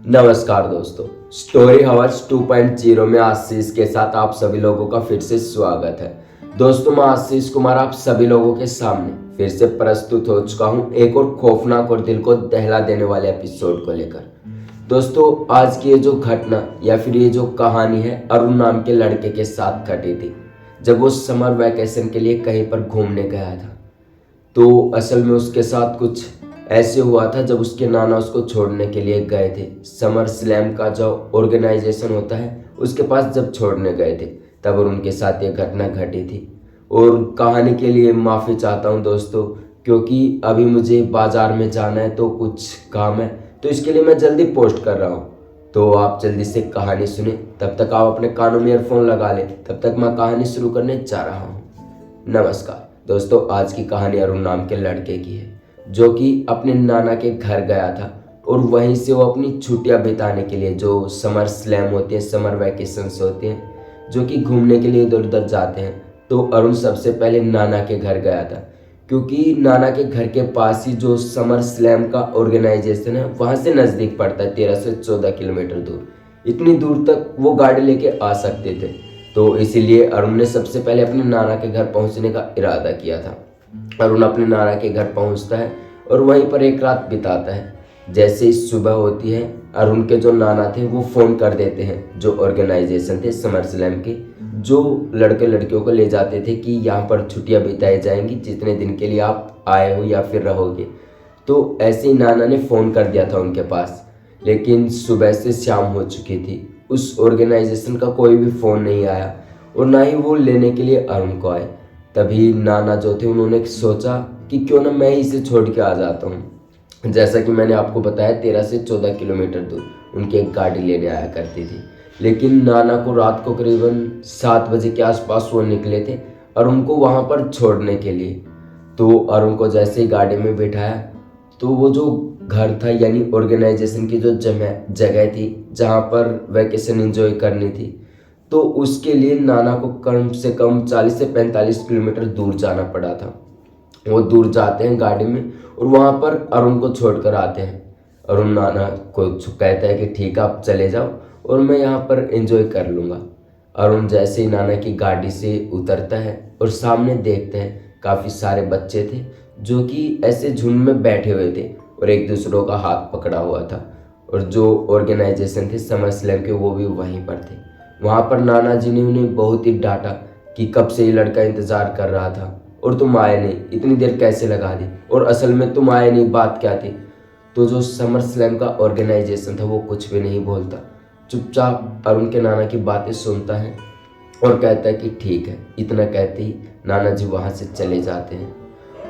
नमस्कार दोस्तों, story hours 2.0 में आशीष के साथ आप सभी लोगों का फिर से स्वागत है। दोस्तों, मैं आशीष कुमार आप सभी लोगों के सामने फिर से प्रस्तुत हो चुका हूं एक और खौफनाक और दिल को दहला देने वाले एपिसोड को लेकर। दोस्तों, आज की ये जो घटना या फिर ये जो कहानी है अरुण नाम के लड़के के साथ घटी थी जब वो समर वैकेशन के लिए कहीं पर घूमने गया था। तो असल में उसके साथ कुछ ऐसे हुआ था जब उसके नाना उसको छोड़ने के लिए गए थे। समर स्लैम का जो ऑर्गेनाइजेशन होता है उसके पास जब छोड़ने गए थे तब और उनके साथ ये घटना घटी थी। और कहानी के लिए माफ़ी चाहता हूँ दोस्तों, क्योंकि अभी मुझे बाज़ार में जाना है तो कुछ काम है, तो इसके लिए मैं जल्दी पोस्ट कर रहा हूँ। तो आप जल्दी से कहानी सुने, तब तक आप अपने कानों में ईयरफोन लगा लें, तब तक मैं कहानी शुरू करने जा रहा हूँ। नमस्कार दोस्तों, आज की कहानी अरुण नाम के लड़के की है जो कि अपने नाना के घर गया था और वहीं से वो अपनी छुट्टियां बिताने के लिए, जो समर स्लैम होते हैं, समर वैकेशंस होते हैं, जो कि घूमने के लिए इधर उधर जाते हैं। तो अरुण सबसे पहले नाना के घर गया था, क्योंकि नाना के घर के पास ही जो समर स्लैम का ऑर्गेनाइजेशन है वहाँ से नज़दीक पड़ता है, 13 से 14 किलोमीटर दूर। इतनी दूर तक वो गाड़ी लेके आ सकते थे। तो इसीलिए अरुण ने सबसे पहले अपने नाना के घर पहुंचने का इरादा किया था। अरुण अपने नाना के घर पहुंचता है और वहीं पर एक रात बिताता है। जैसे ही सुबह होती है, अरुण के जो नाना थे वो फ़ोन कर देते हैं जो ऑर्गेनाइजेशन थे समर स्लैम के, जो लड़के लड़कियों को ले जाते थे कि यहाँ पर छुट्टियाँ बिताई जाएंगी जितने दिन के लिए आप आए हो या फिर रहोगे। तो ऐसे ही नाना ने फ़ोन कर दिया था उनके पास, लेकिन सुबह से शाम हो चुकी थी। उस ऑर्गेनाइजेशन का कोई भी फ़ोन नहीं आया और ना ही वो लेने के लिए अरुण को आए। तभी नाना जो थे उन्होंने सोचा कि क्यों ना मैं इसे छोड़ के आ जाता हूँ। जैसा कि मैंने आपको बताया, 13 से 14 किलोमीटर दूर उनकी एक गाड़ी लेने आया करती थी। लेकिन नाना को रात को करीबन 7 बजे के आसपास वो निकले थे और उनको वहाँ पर छोड़ने के लिए। तो अरुण को जैसे ही गाड़ी में बिठाया तो वो जो घर था यानी ऑर्गेनाइजेशन की जो जगह थी जहाँ पर वैकेशन एंजॉय करनी थी, तो उसके लिए नाना को कम से कम 40 से 45 किलोमीटर दूर जाना पड़ा था। वो दूर जाते हैं गाड़ी में और वहाँ पर अरुण को छोड़कर आते हैं। अरुण नाना को कहता है कि ठीक है आप चले जाओ और मैं यहाँ पर एंजॉय कर लूँगा। अरुण जैसे ही नाना की गाड़ी से उतरता है और सामने देखते हैं काफ़ी सारे बच्चे थे जो कि ऐसे झुंड में बैठे हुए थे और एक दूसरों का हाथ पकड़ा हुआ था। और जो ऑर्गेनाइजेशन थे समर स्लैम के वो भी वहीं पर थे। वहाँ पर नाना जी ने उन्हें बहुत ही डांटा कि कब से ये लड़का इंतज़ार कर रहा था और तुम आए नहीं, इतनी देर कैसे लगा दी, और असल में तुम आए नहीं, बात क्या थी। तो जो समर स्लैम का ऑर्गेनाइजेशन था वो कुछ भी नहीं बोलता, चुपचाप अरुण के नाना की बातें सुनता है और कहता है कि ठीक है। इतना कहते ही नाना जी वहाँ से चले जाते हैं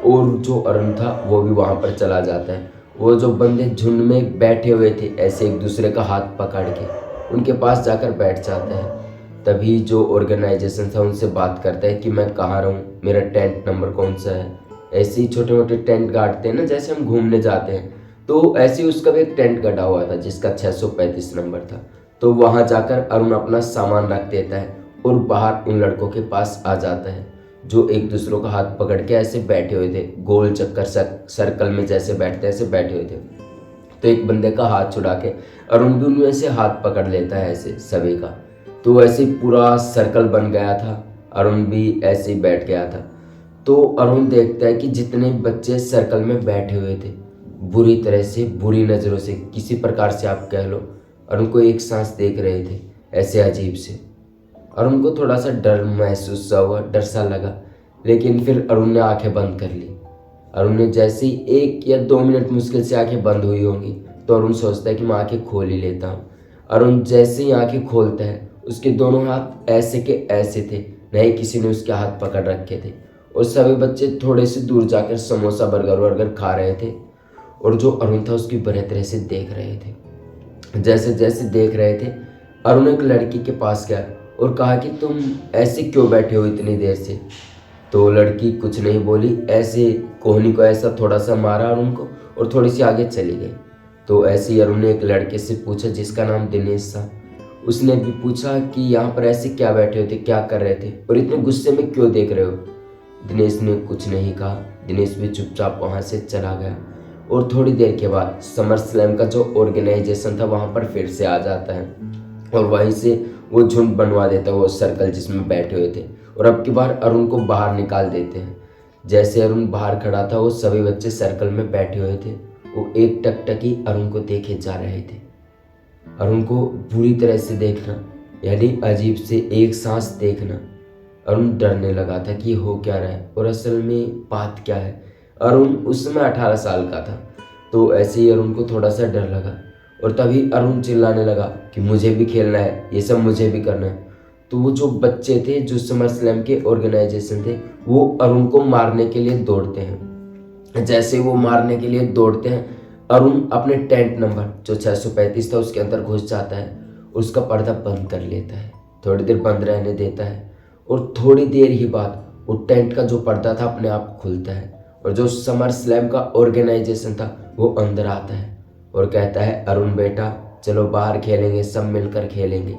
और जो अरुण था वो भी वहाँ पर चला जाता है। वो जो बंदे झुंड में बैठे हुए थे ऐसे एक दूसरे का हाथ पकड़ के उनके पास जाकर बैठ जाता है। तभी जो ऑर्गेनाइजेशन था उनसे बात करता है कि मैं कहाँ रहूँ, मेरा टेंट नंबर कौन सा है। ऐसे ही छोटे मोटे टेंट गाड़ते हैं ना, जैसे हम घूमने जाते हैं, तो ऐसे ही उसका भी एक टेंट गड़ा हुआ था जिसका 635 नंबर था। तो वहाँ जाकर अरुण अपना सामान रख देता है और बाहर उन लड़कों के पास आ जाता है जो एक दूसरों का हाथ पकड़ के ऐसे बैठे हुए थे, गोल चक्कर सर्कल में जैसे बैठते ऐसे बैठे हुए थे। तो एक बंदे का हाथ छुड़ा के अरुण भी उनमें से हाथ पकड़ लेता है ऐसे सभी का। तो ऐसे ही पूरा सर्कल बन गया था, अरुण भी ऐसे ही बैठ गया था। तो अरुण देखता है कि जितने बच्चे सर्कल में बैठे हुए थे बुरी तरह से, बुरी नज़रों से, किसी प्रकार से आप कह लो, अरुण को एक सांस देख रहे थे ऐसे अजीब से। अरुण को थोड़ा सा डर महसूस हुआ, डर सा लगा, लेकिन फिर अरुण ने आंखें बंद कर ली। अरुण ने जैसे ही 1 या 2 मिनट मुश्किल से आंखें बंद हुई होंगी तो अरुण सोचता है कि मैं आंखें खोल ही लेता हूँ। अरुण जैसे ही आंखें खोलता है उसके दोनों हाथ ऐसे के ऐसे थे, नहीं किसी ने उसके हाथ पकड़ रखे थे। और सभी बच्चे थोड़े से दूर जाकर समोसा बर्गर वर्गर खा रहे थे और जो अरुण था उसकी बुरी तरह से देख रहे थे। जैसे जैसे देख रहे थे अरुण एक लड़की के पास गया और कहा कि तुम ऐसे क्यों बैठे हो इतनी देर से। तो लड़की कुछ नहीं बोली, ऐसे कोहनी को ऐसा थोड़ा सा मारा अरुण को और थोड़ी सी आगे चली गई। तो ऐसे ही अरुण ने एक लड़के से पूछा जिसका नाम दिनेश था। उसने भी पूछा कि यहाँ पर ऐसे क्या बैठे हुए थे, क्या कर रहे थे और इतने गुस्से में क्यों देख रहे हो। दिनेश ने कुछ नहीं कहा, दिनेश भी चुपचाप वहाँ से चला गया। और थोड़ी देर के बाद समर स्लैम का जो ऑर्गेनाइजेशन था वहाँ पर फिर से आ जाता है और वहीं से वो झुंड बनवा देता है वो सर्कल जिसमें बैठे हुए थे और अब की बार अरुण को बाहर निकाल देते हैं। जैसे अरुण बाहर खड़ा था वो सभी बच्चे सर्कल में बैठे हुए थे, वो एक टकटकी अरुण को देखे जा रहे थे। अरुण को बुरी तरह से देखना यानी अजीब से एक सांस देखना, अरुण डरने लगा था कि हो क्या रहा है और असल में बात क्या है। अरुण उस समय 18 साल का था, तो ऐसे ही अरुण को थोड़ा सा डर लगा और तभी अरुण चिल्लाने लगा कि मुझे भी खेलना है, ये सब मुझे भी करना है। तो वो जो बच्चे थे जो समर स्लैम के ऑर्गेनाइजेशन थे वो अरुण को मारने के लिए दौड़ते हैं। जैसे वो मारने के लिए दौड़ते हैं अरुण अपने टेंट नंबर जो 635 था उसके अंदर घुस जाता है, उसका पर्दा बंद कर लेता है, थोड़ी देर बंद रहने देता है और थोड़ी देर ही बाद वो टेंट का जो पर्दा था अपने आप खुलता है और जो समर स्लैम का ऑर्गेनाइजेशन था वो अंदर आता है और कहता है अरुण बेटा चलो बाहर खेलेंगे, सब मिलकर खेलेंगे।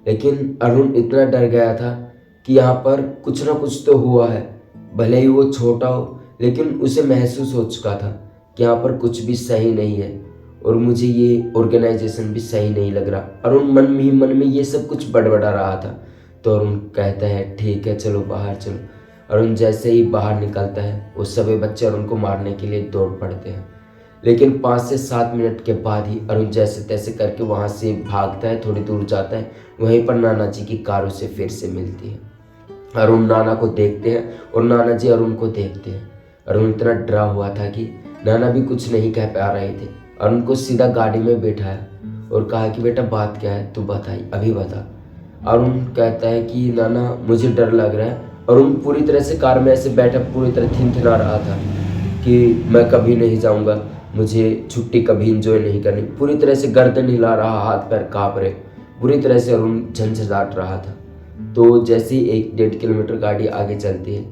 लेकिन अरुण इतना डर गया था कि यहाँ पर कुछ ना कुछ तो हुआ है, भले ही वो छोटा हो लेकिन उसे महसूस हो चुका था कि यहाँ पर कुछ भी सही नहीं है और मुझे ये ऑर्गेनाइजेशन भी सही नहीं लग रहा। अरुण मन में ये सब कुछ बड़बड़ा रहा था। तो अरुण कहता है ठीक है चलो बाहर चलो। अरुण जैसे ही बाहर निकलता है वो सभी बच्चे अरुण को मारने के लिए दौड़ पड़ते हैं, लेकिन 5 से 7 मिनट के बाद ही अरुण जैसे तैसे करके वहाँ से भागता है, थोड़ी दूर जाता है, वहीं पर नाना जी की कार उसे फिर से मिलती है। अरुण नाना को देखते हैं और नाना जी अरुण को देखते हैं। अरुण इतना डरा हुआ था कि नाना भी कुछ नहीं कह पा रहे थे। अरुण को सीधा गाड़ी में बैठाया और कहा कि बेटा बात क्या है, तू बताई अभी बता। अरुण कहता है कि नाना मुझे डर लग रहा है। अरुण पूरी तरह से कार में ऐसे बैठा पूरी तरह थिनथिना रहा था कि मैं कभी नहीं जाऊंगा, मुझे छुट्टी कभी इंजॉय नहीं करनी। पूरी तरह से गर्दन हिला रहा, हाथ पैर काँप रहे, पूरी तरह से अरुण झंझलाट रहा था। तो जैसे ही 1-1.5 किलोमीटर गाड़ी आगे चलती है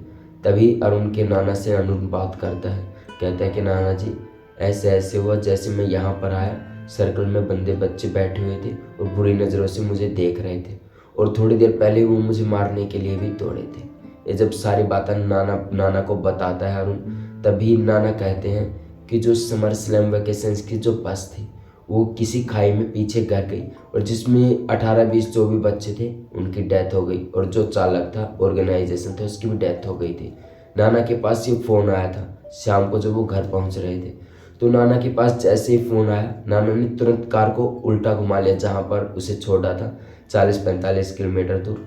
तभी अरुण के नाना से अरुण बात करता है, कहता है कि नाना जी ऐसे ऐसे हुआ, जैसे मैं यहाँ पर आया सर्कल में बंदे बच्चे बैठे हुए थे और बुरी नज़रों से मुझे देख रहे थे और थोड़ी देर पहले वो मुझे मारने के लिए भी दौड़े थे। ये जब सारी बातें नाना को बताता है अरुण, तभी नाना कहते हैं कि जो समर स्लैम वेकेशंस की जो बस थी वो किसी खाई में पीछे गिर गई और जिसमें 18, 20 जो भी बच्चे थे उनकी डेथ हो गई और जो चालक था ऑर्गेनाइजेशन था उसकी भी डेथ हो गई थी। नाना के पास ये फ़ोन आया था शाम को जब वो घर पहुंच रहे थे। तो नाना के पास जैसे ही फ़ोन आया नाना ने तुरंत कार को उल्टा घुमा लिया जहाँ पर उसे छोड़ा था 40-45 किलोमीटर दूर।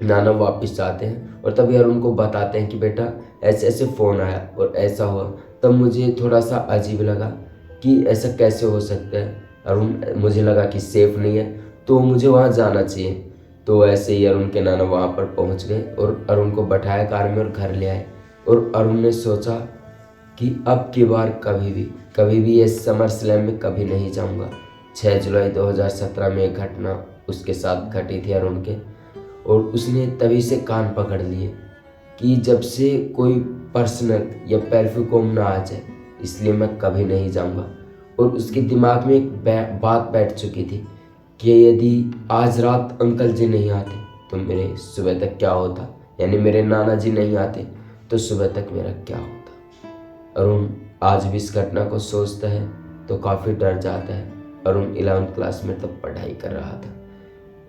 नाना वापस जाते हैं और तभी अरुण को बताते हैं कि बेटा ऐसे ऐसे फ़ोन आया और ऐसा हुआ। तब मुझे थोड़ा सा अजीब लगा कि ऐसा कैसे हो सकता है। अरुण मुझे लगा कि सेफ़ नहीं है तो मुझे वहाँ जाना चाहिए। तो ऐसे ही अरुण के नाना वहाँ पर पहुँच गए और अरुण को बैठाया कार में और घर ले आए और अरुण ने सोचा कि अब की बार कभी भी ये समर स्लैम में कभी नहीं जाऊँगा। 6 जुलाई 2017 में एक घटना उसके साथ घटी थी अरुण के और उसने तभी से कान पकड़ लिए कि जब से कोई पर्सनल या परफ्यूम ना आ जाए इसलिए मैं कभी नहीं जाऊंगा। और उसके दिमाग में एक बात बैठ चुकी थी कि यदि आज रात अंकल जी नहीं आते तो मेरे सुबह तक क्या होता, यानी मेरे नाना जी नहीं आते तो सुबह तक मेरा क्या होता। अरुण आज भी इस घटना को सोचता है तो काफ़ी डर जाता है। अरुण 11th क्लास में तब पढ़ाई कर रहा था,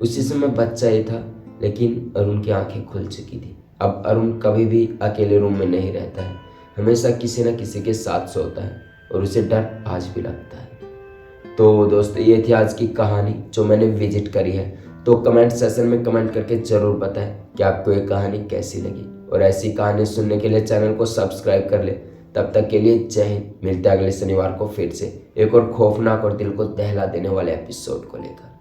उसी समय बच्चा ही था, लेकिन अरुण की आंखें खुल चुकी थी। अब अरुण कभी भी अकेले रूम में नहीं रहता है, हमेशा किसी न किसी के साथ सोता है और उसे डर आज भी लगता है। तो दोस्तों ये थी आज की कहानी जो मैंने विजिट करी है। तो कमेंट सेशन में कमेंट करके ज़रूर बताएं कि आपको ये कहानी कैसी लगी और ऐसी कहानी सुनने के लिए चैनल को सब्सक्राइब कर ले। तब तक के लिए जय हिंद। मिलते हैं अगले शनिवार को फिर से एक और खौफनाक और दिल को दहला देने वाले एपिसोड को लेकर।